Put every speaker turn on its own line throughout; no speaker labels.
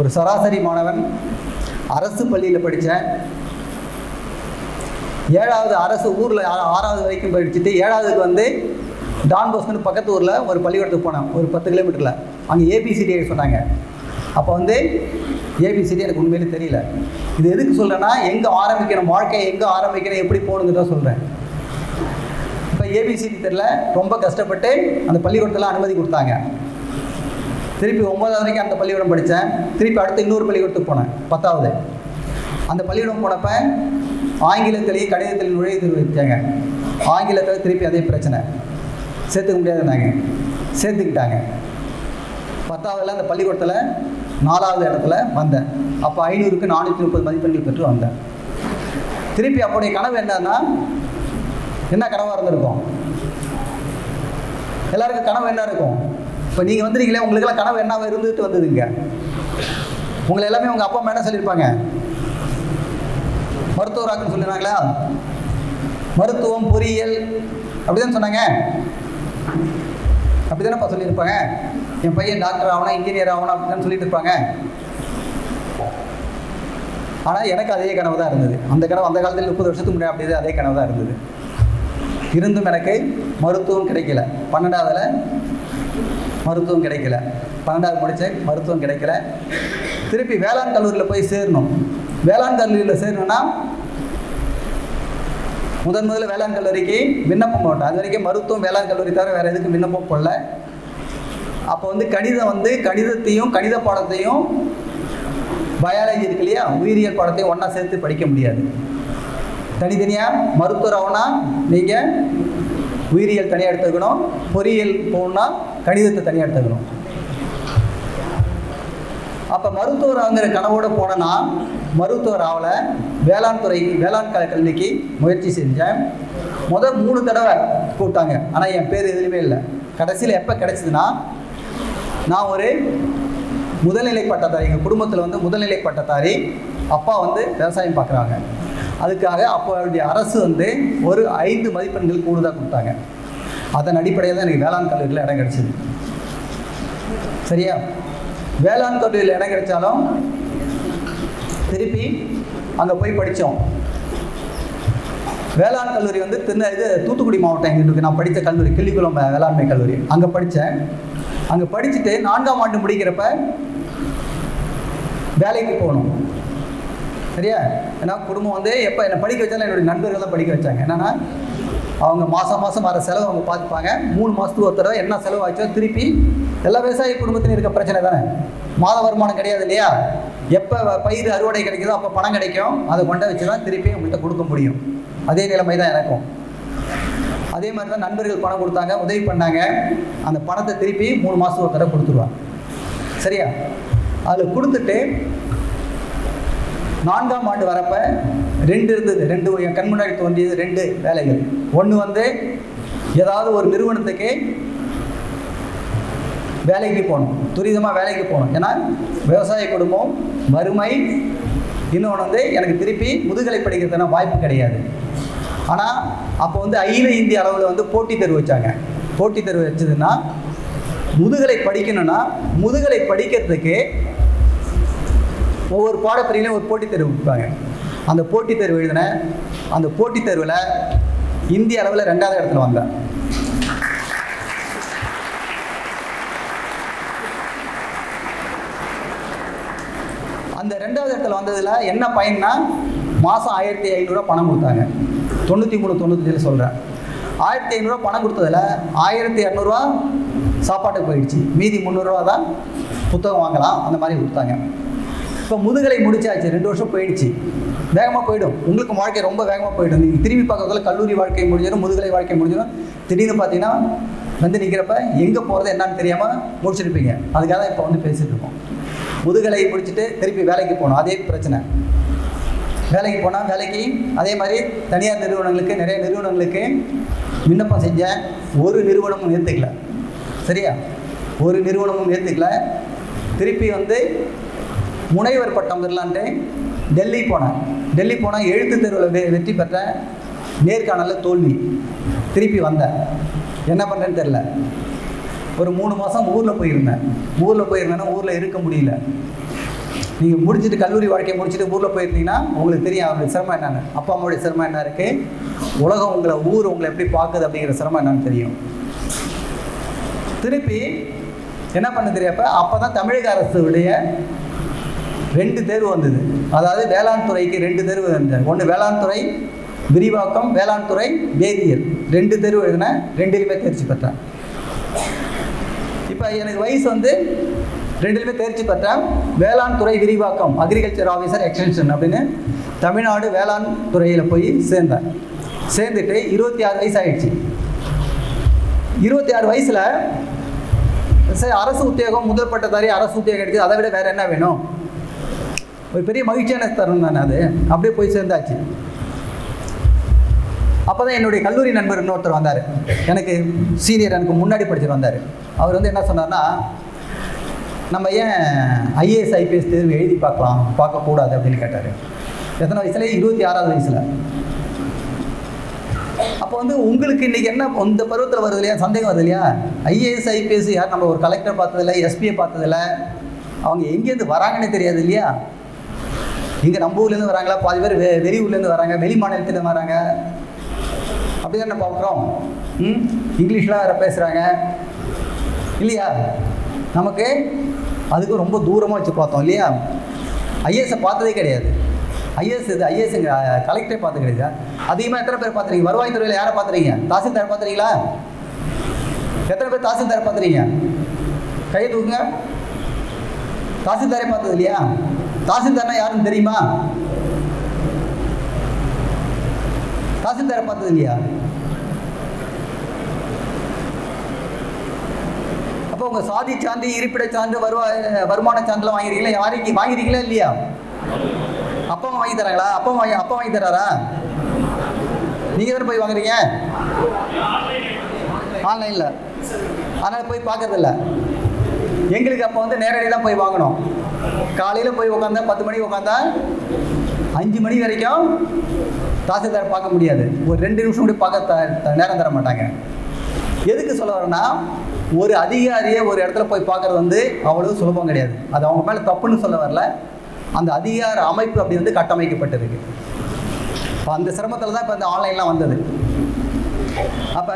ஒரு சராசரி மாணவன், அரசு பள்ளியில் படித்தேன். 7வது அரசு ஊரில் 6வது வரைக்கும் படிச்சுட்டு 7வதுக்கு வந்து டான் போஸ்கோன்னு பக்கத்து ஊரில் ஒரு பள்ளிக்கூடத்துக்கு போனேன், ஒரு 10 கிலோமீட்டரில். அங்கே ஏபிசிடி சொன்னாங்க. அப்போ வந்து ஏபிசிடி எனக்கு உண்மையிலே தெரியல. இது எதுக்கு சொல்கிறேன்னா, எங்கே ஆரம்பிக்கணும், வாழ்க்கையை எங்கே ஆரம்பிக்கணும், எப்படி போகணுங்கிறத சொல்கிறேன். இப்போ ஏபிசிடி தெரியல, ரொம்ப கஷ்டப்பட்டு அந்த பள்ளிக்கூடத்தில் அனுமதி கொடுத்தாங்க. திருப்பி 9வது வரைக்கும் அந்த பள்ளிக்கூடம் படித்தேன். திருப்பி அடுத்து இன்னொரு பள்ளிக்கூடத்துக்கு போனேன், 10வது. அந்த பள்ளிக்கூடம் போனப்போ ஆங்கிலத்திலேயே கணிதத்தில் நுழைவு தேர்வு வச்சாங்க. ஆங்கிலத்தில் திருப்பி அதே பிரச்சனை, சேர்த்துக்க முடியாதுன்னாங்க. சேர்த்துக்கிட்டாங்க. 10வதுல அந்த பள்ளிக்கூடத்தில் 4வது இடத்துல வந்தேன். அப்போ 500க்கு 430 மதிப்பெண்கள் பெற்று வந்தேன். திருப்பி அப்போடைய கனவு என்னன்னா, என்ன கனவாக இருந்திருக்கும்? எல்லாருக்கும் கனவு என்ன இருக்கும்? இப்போ நீங்கள் வந்துருக்கீங்களே, உங்களுக்கெல்லாம் கனவு என்ன இருந்துட்டு வந்ததுங்க? உங்களை எல்லாமே உங்கள் அப்பா அம்மா என்ன சொல்லியிருப்பாங்க? மருத்துவராக்குன்னு சொல்லிடுறாங்களா? மருத்துவம், பொறியியல் அப்படிதான் சொன்னாங்க. அப்படி தானேப்பா சொல்லியிருப்பாங்க. என் பையன் டாக்டர் ஆகணும், இன்ஜினியர் ஆகணும் அப்படின்னு சொல்லிட்டு இருப்பாங்க. ஆனால் எனக்கு அதே கனவு தான் இருந்தது. அந்த கனவு அந்த காலத்தில் 30 வருஷத்துக்கு முன்னாடி அப்படியே அதே கனவு தான் இருந்தது. இருந்தும் எனக்கு மருத்துவம் கிடைக்கல. 12வதுல மருத்துவம் கிடைக்கல. 12வது முடித்தேன், மருத்துவம் கிடைக்கல. திருப்பி வேளாண் கல்லூரியில் போய் சேரணும். வேளாண் கல்லூரியில் சேரணும்னா முதல்ல வேளாண் கல்லூரிக்கு விண்ணப்பம் போட்டேன். அது வரைக்கும் மருத்துவம், வேளாண் கல்லூரி தவிர வேறு எதுக்கும் விண்ணப்பம் போடல. அப்போ வந்து கணிதத்தையும் கணித பாடத்தையும் பயாலஜி இருக்கு இல்லையா, உயிரியல் பாடத்தையும் ஒன்றா சேர்த்து படிக்க முடியாது. தனித்தனியாக மருத்துவர் ஆகுனா நீங்கள் உயிரியல் தனியாக எடுத்துக்கணும், பொறியியல் போகணுன்னா கணிதத்தை தனியாக எடுத்துக்கணும். அப்போ மருத்துவர் ஆகிற கனவோடு போனேன்னா மருத்துவர் ஆகல. வேளாண் கல்விக்கு முயற்சி செஞ்சேன். 3 தடவை கூப்பிட்டாங்க. ஆனால் என் பேர் எதுலையுமே இல்லை. கடைசியில் எப்போ கிடைச்சதுன்னா, நான் ஒரு முதல்நிலை பட்டதாரி, எங்கள் குடும்பத்தில் வந்து முதல்நிலை பட்டதாரி. அப்பா வந்து விவசாயம் பார்க்குறாங்க. அதுக்காக அப்போடைய அரசு வந்து ஒரு 5 மதிப்பெண்கள் கூடுதலாக கொடுத்தாங்க. அதன் அடிப்படையில் தான் எனக்கு வேளாண் கல்லூரியில் இடம் கிடைச்சிது. சரியா? வேளாண் கல்லூரியில் இடம் கிடைச்சாலும் திருப்பி அங்கே போய் படித்தோம். வேளாண் கல்லூரி வந்து தூத்துக்குடி மாவட்டம் எங்களுக்கு நான் படித்த கல்லூரி கிள்ளிக்குளம் வேளாண்மை கல்லூரி. அங்கே படித்தேன். அங்கே படிச்சுட்டு 4ஆம் ஆண்டு முடிக்கிறப்ப வேலைக்கு போகணும். சரியா? ஏன்னா குடும்பம் வந்து எப்போ என்னை படிக்க வச்சாலும் என்னுடைய நண்பர்கள் தான் படிக்க வச்சாங்க. என்னென்னா அவங்க மாதம் வர செலவு அவங்க பார்த்துப்பாங்க. 3 மாதத்துக்கு ஒரு தடவை என்ன செலவு ஆச்சோ திருப்பி, எல்லா விவசாய குடும்பத்திலும் இருக்க பிரச்சனை தானே, மாத வருமானம் கிடையாது இல்லையா? எப்போ பயிர் அறுவடை கிடைக்குதோ அப்போ பணம் கிடைக்கும். அதை கொண்டு வச்சு தான் திருப்பி உங்கள்கிட்ட கொடுக்க முடியும். அதே நிலைமை தான் எனக்கும். அதே மாதிரி தான் நண்பர்கள் பணம் கொடுத்தாங்க, உதவி பண்ணாங்க. அந்த பணத்தை திருப்பி 3 மாதத்துக்கு ஒரு தடவை கொடுத்துருவாங்க. சரியா? அதில் கொடுத்துட்டு 4ஆம் ஆண்டு வரப்போ 2 இருந்தது. 2 என் கண் முன்னாடி தோன்றியது 2 வேலைகள். ஒன்று வந்து ஏதாவது ஒரு நிறுவனத்துக்கு வேலைக்கு போகணும், துரிதமாக வேலைக்கு போகணும். ஏன்னா விவசாய குடும்பம், வறுமை. இன்னொன்று வந்து எனக்கு திருப்பி முதுகலை படிக்கிறதுனா வாய்ப்பு கிடையாது. ஆனால் அப்போ வந்து அகில இந்திய அளவில் வந்து போட்டித் தேர்வு வச்சாங்க. போட்டித் தேர்வு வச்சதுன்னா முதுகலை படிக்கணும்னா, முதுகலை படிக்கிறதுக்கு ஒவ்வொரு பாடப்பிரிவிலையும் ஒரு போட்டித் தேர்வு வைப்பாங்க. அந்த போட்டித் தேர்வு எழுதினேன். அந்த போட்டித் தேர்வில் இந்திய அளவில் 2வது இடத்துல வந்தேன். அந்த 2வது இடத்துல வந்ததில் என்ன பயன்னா, மாதம் 1500 பணம் கொடுத்தாங்க. 93 சொல்கிறேன். 1500 பணம் கொடுத்ததில் 1200 சாப்பாட்டுக்கு போயிடுச்சு. மீதி 300 தான் புத்தகம் வாங்கலாம், அந்த மாதிரி கொடுத்தாங்க. இப்போ முதுகலை முடிச்சாச்சு, 2 வருஷம் போயிடுச்சு. வேகமாக போயிடும். உங்களுக்கு வாழ்க்கை ரொம்ப வேகமாக போயிடும். நீங்கள் திரும்பி பார்க்கறதுல கல்லூரி வாழ்க்கை முடிஞ்சிடும், முதுகலை வாழ்க்கை முடிஞ்சிடும். திடீர்னு பார்த்தீங்கன்னா வந்து நிற்கிறப்ப எங்கே போகிறது என்னன்னு தெரியாமல் முடிச்சிருப்பீங்க. அதுக்காக தான் இப்போ வந்து பேசிகிட்டு இருக்கோம். முதுகலை முடிச்சுட்டு திருப்பி வேலைக்கு போகணும். அதே பிரச்சனை. வேலைக்கு போனால் வேலைக்கு அதே மாதிரி தனியார் நிறுவனங்களுக்கு, நிறைய நிறுவனங்களுக்கு விண்ணப்பம் செஞ்சேன். ஒரு நிறுவனமும் ஏற்றுக்கல. சரியா? ஒரு நிறுவனமும் ஏற்றுக்கல. திருப்பி வந்து முனைவர் பட்டம் பெறலான்ட்டு டெல்லி போனேன். டெல்லி போனால் எழுத்து தேர்வில் வெற்றி பெற்ற, நேர்காணலில் தோல்வி. திருப்பி வந்தேன். என்ன பண்ணுறேன்னு தெரில. ஒரு 3 மாதம் ஊரில் போயிருந்தேன்னா ஊரில் இருக்க முடியல. நீங்கள் முடிச்சுட்டு கல்லூரி வாழ்க்கையை முடிச்சுட்டு ஊரில் போயிருந்தீங்கன்னா உங்களுக்கு தெரியும் அவருடைய சிரமம் என்னென்னு, அப்பா அம்மாவுடைய சிரமம் என்ன இருக்குது, உலகம் உங்களை ஊர் உங்களை எப்படி பார்க்குது அப்படிங்கிற சிரமம் என்னன்னு தெரியும். திருப்பி என்ன பண்ண தெரியாப்ப அப்போ தான் தமிழக அரசுடைய 2 தேர்வு வந்தது. அதாவது வேளாண் துறைக்கு 2 தேர்வு வந்தது. ஒன்று வேளாண் துறை விரிவாக்கம், வேளாண் துறை வேதியியல், 2 தேர்வு எழுதினேன். 2லையுமே தேர்ச்சி பெற்றேன். இப்போ எனக்கு வயசு வந்து 2லையுமே தேர்ச்சி பெற்றேன். வேளாண் துறை விரிவாக்கம், அக்ரிகல்ச்சர் ஆஃபீஸர் எக்ஸ்டென்ஷன் அப்படின்னு தமிழ்நாடு வேளாண் துறையில் போய் சேர்ந்தேன். சேர்ந்துட்டு 26 வயசு ஆகிடுச்சு. 26 வயசில் சரி அரசு உத்தியோகம், முதல் பட்டதாரி அரசு உத்தியோகம் எடுக்குது, அதை விட வேறு என்ன வேணும்? ஒரு பெரிய மகிழ்ச்சியான தருணம் தானே அது. அப்படியே போய் சேர்ந்தாச்சு. அப்போ தான் என்னுடைய கல்லூரி நண்பர் இன்னொருத்தர் வந்தார், எனக்கு சீனியர், எனக்கு முன்னாடி படிச்சுட்டு வந்தார். அவர் வந்து என்ன சொன்னார்னா, நம்ம ஏன் ஐஏஎஸ் ஐபிஎஸ் தேர்வு எழுதி பார்க்கக்கூடாது அப்படின்னு கேட்டார். எத்தனை வயசுல? 26வது வயசில். அப்போ வந்து உங்களுக்கு இன்றைக்கி என்ன இந்த பருவத்தில் வருது இல்லையா, சந்தேகம் வருது இல்லையா, ஐஏஎஸ் ஐபிஎஸ் யார், நம்ம ஒரு கலெக்டர் பார்த்ததில்ல, எஸ்பியை பார்த்ததில்ல, அவங்க எங்கேருந்து வராங்கன்னே தெரியாது இல்லையா. இங்கே நம்ம ஊர்லேருந்து வராங்களா, பாதி பேர் வெளி ஊர்லேருந்து வராங்க, வெளி மாநிலத்துலேருந்து வராங்க, அப்படி தான் நம்ம பார்க்குறோம். இங்கிலீஷ்லாம் வேறு பேசுகிறாங்க இல்லையா. நமக்கு அதுக்கு ரொம்ப தூரமாக வச்சு பார்த்தோம் இல்லையா. ஐஏஎஸை பார்த்ததே கிடையாது. ஐஏஎஸ் கலெக்டரே பார்த்து கிடையாது. அதிகமாக எத்தனை பேர் பார்த்துறீங்க? வருவாய்த்துறையில் யாரை பார்த்துறீங்க? தாசில்தார் பார்த்துறீங்களா? எத்தனை பேர் தாசில்தார் பார்த்துறீங்க? கையை தூக்குங்க. தாசில்தாரே பார்த்தது இல்லையா? தாசில்தார்னா யாருன்னு தெரியுமா? தாசில்தாரை பார்த்தது இல்லையா? அப்போ உங்கள் சாதி சான்று, இருப்பிட சான்று, வருமான சான்றுலாம் வாங்கிருக்கீங்களா? வாங்கிருக்கீங்களா இல்லையா? அப்பா அம்மா வாங்கி தராங்களா? அப்பா வாங்கி தராரா? நீங்கள் தானே போய் வாங்குறீங்க ஆன்லைனில், அதனால் போய் பார்க்கறதில்ல. எங்களுக்கு அப்போ வந்து நேரடியாக தான் போய் வாங்கணும். காலையில் போய் உட்காந்தா 10 மணிக்கு உட்காந்தா 5 மணி வரைக்கும் தாசில்தார் பார்க்க முடியாது. ஒரு 2 நிமிஷம் கூட பார்க்க நேரம் தர மாட்டாங்க. எதுக்கு சொல்ல வரேன்னா, ஒரு அதிகாரியை ஒரு இடத்துல போய் பார்க்குறது வந்து அவ்வளோ சுலபம் கிடையாது. அது அவங்க மேலே தப்புன்னு சொல்ல வரல, அந்த அதிகார அமைப்பு அப்படி வந்து கட்டமைக்கப்பட்டிருக்கு. அந்த சிரமத்தில் தான் இப்போ இந்த ஆன்லைன்லாம் வந்தது. அப்போ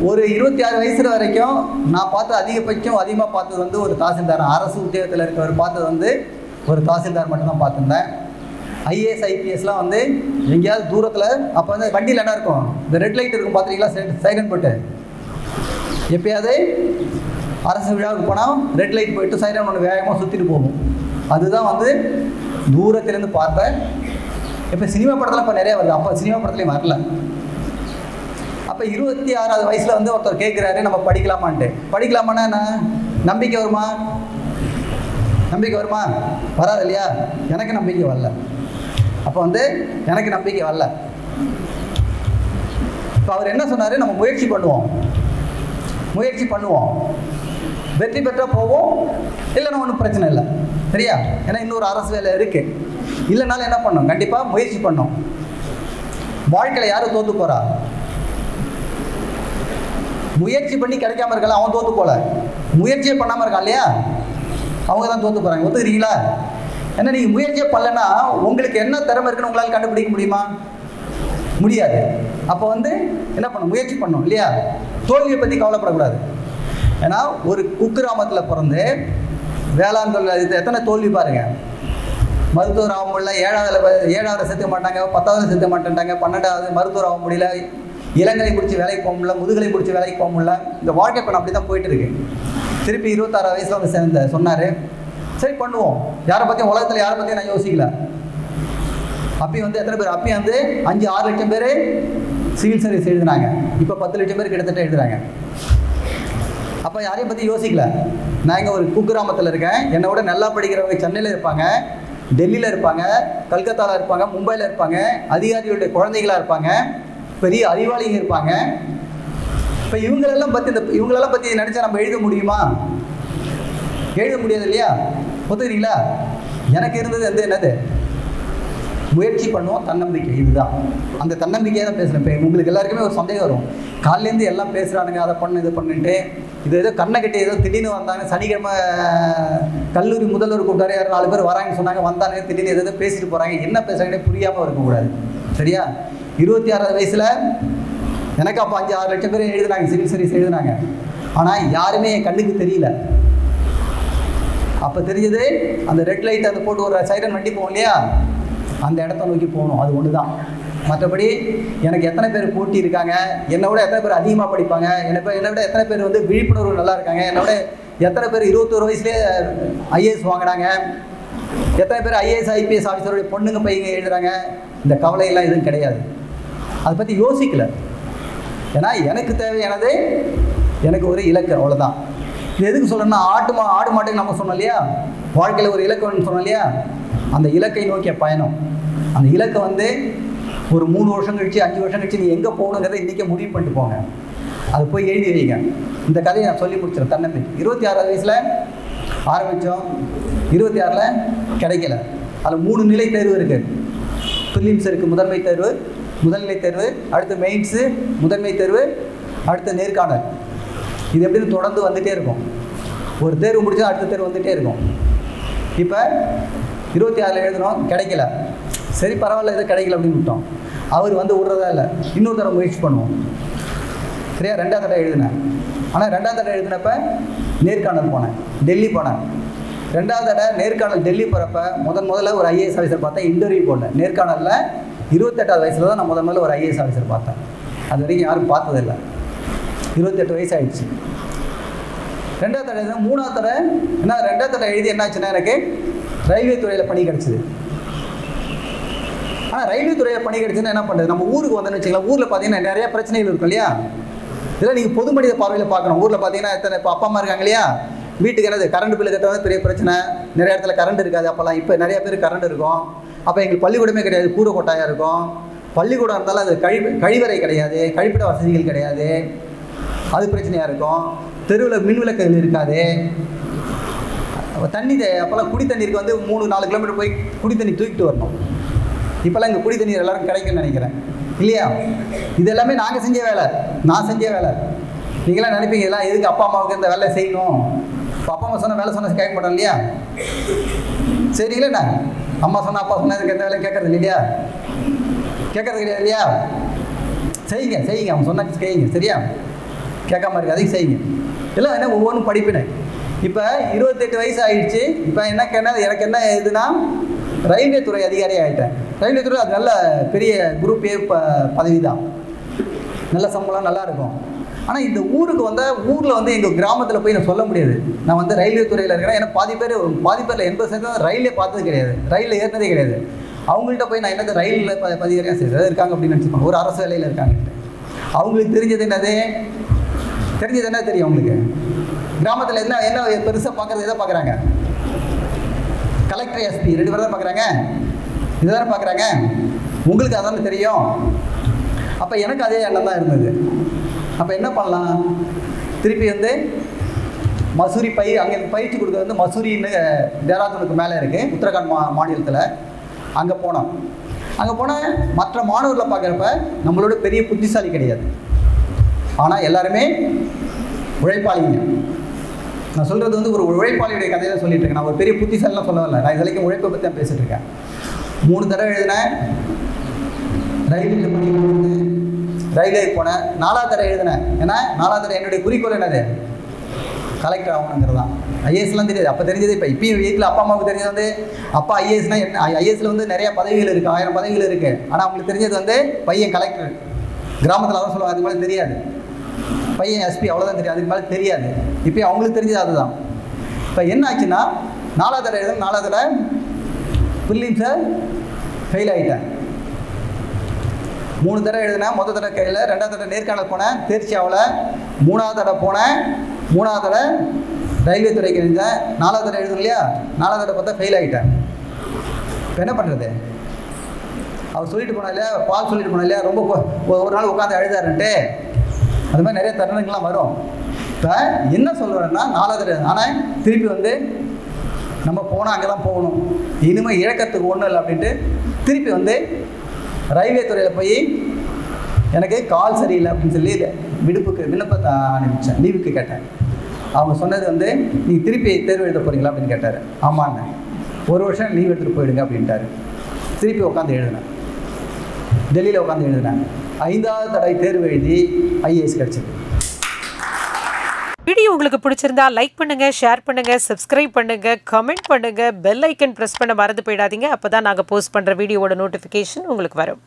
ஒரு 26 வயசு வரைக்கும் நான் பார்த்து அதிகமாக பார்த்தது வந்து ஒரு தாசில்தார், அரசு உத்தியோகத்தில் இருக்கவர் பார்த்தது வந்து ஒரு தாசில்தார் மட்டும்தான் பார்த்துருந்தேன். ஐஏஎஸ் ஐபிஎஸ்லாம் வந்து எங்கேயாவது தூரத்தில், அப்போ வந்து வண்டியில் என்ன இருக்கும், இந்த ரெட் லைட் இருக்கும் பார்த்துருக்கீங்களா, சைரன் போட்டு. எப்பயாவது அரசு விழாவுக்கு போனால் ரெட் லைட் போயிட்டு சைரன் ஒன்று வேகமாக சுற்றிட்டு போகும். அதுதான் வந்து தூரத்துலேருந்து பார்த்தேன். இப்போ சினிமா படத்தில் இப்போ நிறையா வருது, அப்போ சினிமா படத்துலேயும் வரல. அப்போ 26வது வயசில் வந்து ஒருத்தர் கேட்குறாரு, நம்ம படிக்கலாமான்ட்டு. படிக்கலாமான்னா என்ன நம்பிக்கை வருமா? வராது இல்லையா. எனக்கு நம்பிக்கை வரல. அப்போ வந்து எனக்கு நம்பிக்கை வரல. இப்போ அவர் என்ன சொன்னார், நம்ம முயற்சி பண்ணுவோம், வெற்றி பெற்றால் போவோம், இல்லைன்னா ஒன்றும் பிரச்சனை இல்லை சரியா. ஏன்னா இன்னொரு அரசு வேலை இருக்குது. இல்லைனாலும் என்ன பண்ணோம், கண்டிப்பாக முயற்சி பண்ணோம். வாழ்க்கையில் யாரும் தோற்று போகிறா? முயற்சி பண்ணி கிடைக்காம இருக்கலாம், அவன் தோற்று போல. முயற்சியே பண்ணாமல் இருக்கான் இல்லையா, அவங்க தான் தோற்று போகிறாங்க. ஒத்துக்கிறீங்களா? ஏன்னா நீங்கள் முயற்சியே பண்ணலன்னா உங்களுக்கு என்ன திறமை இருக்குன்னு உங்களால் கண்டுபிடிக்க முடியுமா? முடியாது. அப்போ வந்து என்ன பண்ணணும், முயற்சி பண்ணணும் இல்லையா. தோல்வியை பற்றி கவலைப்படக்கூடாது. ஏன்னா ஒரு குக்கிராமத்தில் பிறந்து வேளாண் தொழில் எத்தனை தோல்வி பாருங்கள். மருத்துவர் ஆக முடியல, 7வது சேர்த்துக்க மாட்டாங்க, 10வது சேர்த்துக்க மாட்டேன்ட்டாங்க, 12வது மருத்துவர் ஆக முடியல, இளங்கலை முடிச்சு வேலைக்கு போக முடியல, முதுகலை முடிச்சு வேலைக்கு போக முடியல. இந்த வாழ்க்கை இப்போ அப்படி தான் போயிட்டு இருக்கு. திருப்பி 26 வயசில் வந்து சொன்னார், சரி பண்ணுவோம். யாரை பற்றியும் உலகத்தில் யாரை பற்றியும் நான் யோசிக்கல. அப்பயும் வந்து எத்தனை பேர், அப்பயும் வந்து 5-6 லட்சம் பேர் சிவில் சர்வீஸ் எழுதுனாங்க. இப்போ 10 லட்சம் பேர் கிட்டத்தட்ட எழுதுறாங்க. அப்போ யாரையும் பற்றி யோசிக்கல. நான் இங்கே ஒரு குக்கிராமத்தில் இருக்கேன். என்னை விட நல்லா படிக்கிறவங்க சென்னையில் இருப்பாங்க, டெல்லியில் இருப்பாங்க, கல்கத்தாவில் இருப்பாங்க, மும்பையில் இருப்பாங்க, அதிகாரிகளுடைய குழந்தைகளாக இருப்பாங்க, பெரிய அறிவாளிங்க இருப்பாங்க. இப்போ இவங்களெல்லாம் பற்றி நினச்சா நம்ம எழுத முடியுமா? எழுத முடியாது இல்லையா. ஒத்துக்கிறீங்களா? எனக்கு இருந்தது என்னது, முயற்சி பண்ணுவோம், தன்னம்பிக்கை. இதுதான் அந்த தன்னம்பிக்கையை தான் பேசுகிறேன். இப்போ உங்களுக்கு எல்லாருக்குமே ஒரு சந்தேகம் வரும், காலையிலேருந்து எல்லாம் பேசுகிறானுங்க, அதை பண்ணு இதை பண்ணிட்டு, இது ஏதோ கண்ணை கட்டி ஏதோ திடீர்னு வந்தாங்க, சனிக்கிழமை கல்லூரி முதல்வர் கூப்பிட்டாரு, யாரும் 4 பேர் வராங்கன்னு சொன்னாங்க, வந்தாங்க, திடீர்னு எதோ பேசிட்டு போகிறாங்க, என்ன பேசுகிறாங்கன்னே புரியாமல் இருக்கக்கூடாது. சரியா? 26 வயசில் எனக்கு அப்போ 5-6 லட்சம் பேர் எழுதுனாங்க, சிவில் சர்வீஸ் எழுதுனாங்க. ஆனால் யாருமே என் கண்ணுக்கு தெரியல. அப்போ தெரிஞ்சது அந்த ரெட் லைட் அந்த போட்டு ஒரு சைரன் வண்டி போகும் இல்லையா, அந்த இடத்த நோக்கி போகணும். அது ஒன்று தான். மற்றபடி எனக்கு எத்தனை பேர் போட்டி இருக்காங்க, என்னை விட எத்தனை பேர் அதிகமாக படிப்பாங்க, என்னை விட எத்தனை பேர் வந்து விழிப்புணர்வு நல்லா இருக்காங்க, என்னை விட எத்தனை பேர் 21 வயசுலேயே ஐஏஎஸ் வாங்கினாங்க, எத்தனை பேர் ஐஏஎஸ் ஐபிஎஸ் ஆஃபீஸருடைய பொண்ணுங்க பையங்க எழுதுறாங்க, இந்த கவலையெல்லாம் எதுவும் கிடையாது. அதை பற்றி யோசிக்கல. ஏன்னா எனக்கு தேவையானது எனக்கு ஒரு இலக்கு, அவ்வளோதான். இது எதுக்கு சொல்கிறேன்னா, ஆடு மாட்டுக்கு நம்ம சொன்னோம் இல்லையா, வாழ்க்கையில் ஒரு இலக்கு வேணும்னு சொன்னோம் இல்லையா, அந்த இலக்கை நோக்கிய பயணம். அந்த இலக்கை வந்து ஒரு 3 வருஷம் கழிச்சு 5 வருஷம் கழிச்சு நீ எங்கே போகணுங்கிறத இன்றைக்கே முடிவு பண்ணிட்டு போங்க. அது போய் எழுதி வைங்க. இந்த கதையை நான் சொல்லி முடிச்சிடறேன். தன்னம்பிக்கை 26 வயசில் ஆரம்பித்தோம், 26ல் கிடைக்கல. அதில் 3 நிலை தேர்வு இருக்குது. ப்ரிலிம்ஸ் இருக்குது, முதன்மை தேர்வு, முதல்நிலை தேர்வு, அடுத்து மெயின்ஸு, முதன்மை தேர்வு, அடுத்த நேர்காணல். இது எப்படின்னு தொடர்ந்து வந்துகிட்டே இருக்கும். ஒரு தேர்வு முடிச்சா அடுத்த தேர்வு வந்துகிட்டே இருக்கும். இப்போ 26ல் எழுதுகிறோம், கிடைக்கல. சரி பரவாயில்ல, இது கிடைக்கல அப்படின்னு விட்டோம். அவர் வந்து விடுறதா இல்லை, இன்னொரு தடவை முயற்சி பண்ணுவோம். சரியா? 2ஆவது தடவை எழுதினேன். ஆனால் 2ஆவது தடவை எழுதினப்ப நேர்காணல் போனேன், டெல்லி போனேன். 2ஆவது தடவை நேர்காணல் டெல்லி போகிறப்ப முதல்ல ஒரு ஐஏஎஸ் ஆஃபீஸர் பார்த்தேன், இன்டர்வியூ போனேன். நேர்காணலில் 28வது வயசில் தான் நான் முதல்ல ஒரு ஐஏஎஸ் ஆஃபீஸர் பார்த்தேன். அது வரைக்கும் யாரும் பார்த்ததில்லை. 28 வயசு ஆகிடுச்சு. 2ஆவது தடவை எழுதினா 3ஆவது தடவை என்ன, 2ஆவது தடவை எழுதி என்னாச்சுன்னா எனக்கு ரயில்வே துறையில் பணி கிடச்சிது. ஆனால் ரயில்வே துறையில் பணி கிடச்சுன்னா என்ன பண்ணுறது, நம்ம ஊருக்கு வந்தோன்னு வச்சுக்கலாம். ஊரில் பார்த்தீங்கன்னா நிறைய பிரச்சனைகள் இருக்கும் இல்லையா, இதெல்லாம் நீங்கள் பொது மனித பார்வையில் பார்க்கணும். ஊரில் பார்த்தீங்கன்னா எத்தனை இப்போ அப்பா அம்மா இருக்காங்க இல்லையா, வீட்டுக்கு என்னது கரண்ட் பில்லு கட்டுறது பெரிய பிரச்சனை. நிறைய இடத்துல கரண்ட் இருக்காது அப்போல்லாம். இப்போ நிறைய பேர் கரண்ட் இருக்கும். அப்போ எங்களுக்கு பள்ளிக்கூடமே கிடையாது, கூரை கொட்டாயாக இருக்கும். பள்ளிக்கூடம் இருந்தாலும் அது கழிவறை கிடையாது, கழிப்பிட வசதிகள் கிடையாது, அது பிரச்சனையாக இருக்கும். தெருவில் மின் விளக்குகள் இருக்காது. தண்ணி அப்போல்லாம் குடி தண்ணீருக்கு வந்து 3-4 கிலோமீட்டர் போய் குடி தண்ணி தூக்கிட்டு வரணும். இப்போல்லாம் இங்கே குடி தண்ணீர் எல்லாரும் கிடைக்குன்னு நினைக்கிறேன் இல்லையா. இது எல்லாமே நாங்கள் செஞ்ச வேலை, நான் செஞ்ச வேலை. நீங்களாம் நினைப்பீங்க இதெல்லாம் எதுக்கு அப்பா அம்மாவுக்கு இந்த வேலை செய்யணும். இப்போ அப்பா அம்மா சொன்ன வேலை சொன்னால் கேட்க மாட்டோம் இல்லையா. சரிங்களா, அம்மா சொன்னால் அப்பா சொன்னால் இதுக்கு எந்த வேலையும் கேட்கறது இல்லையா, கேட்கறது கிடையாது இல்லையா. செய்யுங்க அவங்க சொன்னால் செய்யுங்க. சரியா? கேட்காம இருக்கு, அதையும் செய்யுங்க. எல்லாம் என்ன ஒவ்வொன்றும் படிப்பினேன். இப்போ 28 வயசு ஆகிடுச்சு. இப்போ எனக்கு என்ன இதுனா ரயில்வே துறை அதிகாரி ஆகிட்டேன். ரயில்வே துறை அது நல்ல பெரிய குரூப் ஏ பதவி தான், நல்ல சம்பளம் நல்லா இருக்கும். ஆனால் இந்த ஊருக்கு வந்தால் ஊரில் வந்து எங்கள் கிராமத்தில் போய் நான் சொல்ல முடியாது நான் வந்து ரயில்வே துறையில் இருக்கிறேன். ஏன்னா பாதி பேரில் 80% ரயிலே பார்த்தது கிடையாது, ரயிலில் ஏறினதே கிடையாது. அவங்கள்ட்ட போய் நான் என்னது ரயிலில் பதிவாரியாக செய்கிறது இருக்காங்க அப்படின்னு நினச்சிப்பாங்க. ஒரு அரசு வேலையில் இருக்காங்க. அவங்களுக்கு தெரிஞ்சது என்ன தெரியும் அவங்களுக்கு. கிராமத்தில் என்ன பெருசாக பார்க்குறது எதை பார்க்குறாங்க, கலெக்டர் எஸ்பி 2 பேர் தான் பார்க்குறாங்க, இதை தானே பார்க்குறாங்க. உங்களுக்கு அதானே தெரியும். அப்போ எனக்கு அதே எண்ணம் தான் இருந்தது. அப்போ என்ன பண்ணலாம், திருப்பி வந்து மசூரி அங்கே பயிற்சி கொடுக்குறது வந்து மசூரின்னு தேராதூனுக்கு மேலே இருக்குது, உத்தரகாண்ட் மாநிலத்தில். அங்கே போனோம். அங்கே போனால் மற்ற மாணவர்களை பார்க்குறப்ப நம்மளோட பெரிய புத்திசாலி கிடையாது, ஆனால் எல்லாருமே உழைப்பாளிங்க. நான் சொல்கிறது வந்து ஒரு உழைப்பாளியுடைய கதையை தான் சொல்லிட்டு இருக்கேன். நான் ஒரு பெரிய புத்திசாலிலாம் சொல்ல வரல, நான் இது வரைக்கும் உழைப்பை பற்றி தான் பேசிகிட்டு இருக்கேன். 3 தடவை எழுதினேன், ரயிலில் பண்ணி ரயிலே போனேன். 4ஆவது தடவை எழுதினேன். ஏன்னா 4ஆவது தடவை என்னுடைய குறிக்கோள் என்னது, கலெக்டர் ஆகணுங்கிறது தான். ஐஏஎஸ்லாம் தெரியாது அப்போ, தெரிஞ்சது. இப்பயும் வீட்டில் அப்பா அம்மாவுக்கு தெரிஞ்சது வந்து அப்பா ஐஏஎஸ்னா என்ன, ஐஏஎஸ்ல வந்து நிறைய பதவிகள் இருக்குது, 1000 பதவிகள் இருக்குது. ஆனால் அவங்களுக்கு தெரிஞ்சது வந்து பையன் கலெக்டர். கிராமத்தில் அதான் சொல்லுவாங்க, அதுக்கு மேலே தெரியாது. பையன் எஸ்பி அவ்வளோதான் தெரியும், அதுக்கு மேலே தெரியாது. இப்போ அவங்களுக்கு தெரிஞ்சது அதுதான். இப்போ என்ன ஆச்சுன்னா 4ஆவது தடவை எழுதும், 4ஆவது தடவை ப்ரிலிம்ஸை ஃபெயில் ஆகிட்டேன். 3 தடவை எழுதினேன். முதல் தடவை கையில், 2ஆவது தடவை நேர்காணல் போனேன், தேர்ச்சி ஆகல. 3ஆவது தடவை போனேன், 3ஆவது தடவை ரயில்வே துறைக்கு எழுந்தேன். 4ஆவது தடவை எழுதும் இல்லையா, 4ஆவது தடவை பார்த்தா ஃபெயில் ஆகிட்டேன். இப்போ என்ன பண்ணுறது, அவர் சொல்லிட்டு போனா இல்லையா, பால் சொல்லிட்டு போனா இல்லையா, ரொம்ப ஒரு நாள் உட்காந்து அழுதாருன்ட்டு. அது மாதிரி நிறைய தருணங்கள்லாம் வரும். இப்போ என்ன சொல்கிறேன்னா 4ஆவது தடவை ஆனால் திருப்பி வந்து நம்ம போனால் அங்கே தான் போகணும், இனிமேல் இழக்கிறதுக்கு ஒன்றும் இல்லை அப்படின்ட்டு திருப்பி வந்து ரயில்வே துறையில் போய் எனக்கு கால் சரியில்லை அப்படின்னு சொல்லி விண்ணப்பத்தை அனுப்பிச்சேன், லீவுக்கு கேட்டேன். அவங்க சொன்னது வந்து நீங்கள் திருப்பி தேர்வு எழுத போகிறீங்களா அப்படின்னு கேட்டார். ஆமாண்ணே, 1 வருஷம் லீவ் எடுத்துகிட்டு போயிடுங்க அப்படின்ட்டாரு. திருப்பி உட்காந்து எழுதினேன், டெல்லியில் உட்காந்து எழுதினேன். 5வது தடவை தேர்வு எழுதி ஐஏஎஸ் கிடச்சிது.
வீடியோ உங்களுக்கு பிடிச்சிருந்தா லைக் பண்ணுங்க, ஷேர் பண்ணுங்க, சப்ஸ்கிரைப் பண்ணுங்க, கமெண்ட் பண்ணுங்க, பெல் ஐக்கன் பிரஸ் பண்ண மறந்து போயிடாதீங்க. அப்பதான் நாங்கள் போஸ்ட் பண்ற வீடியோவோட நோட்டிஃபிகேஷன் உங்களுக்கு வரும்.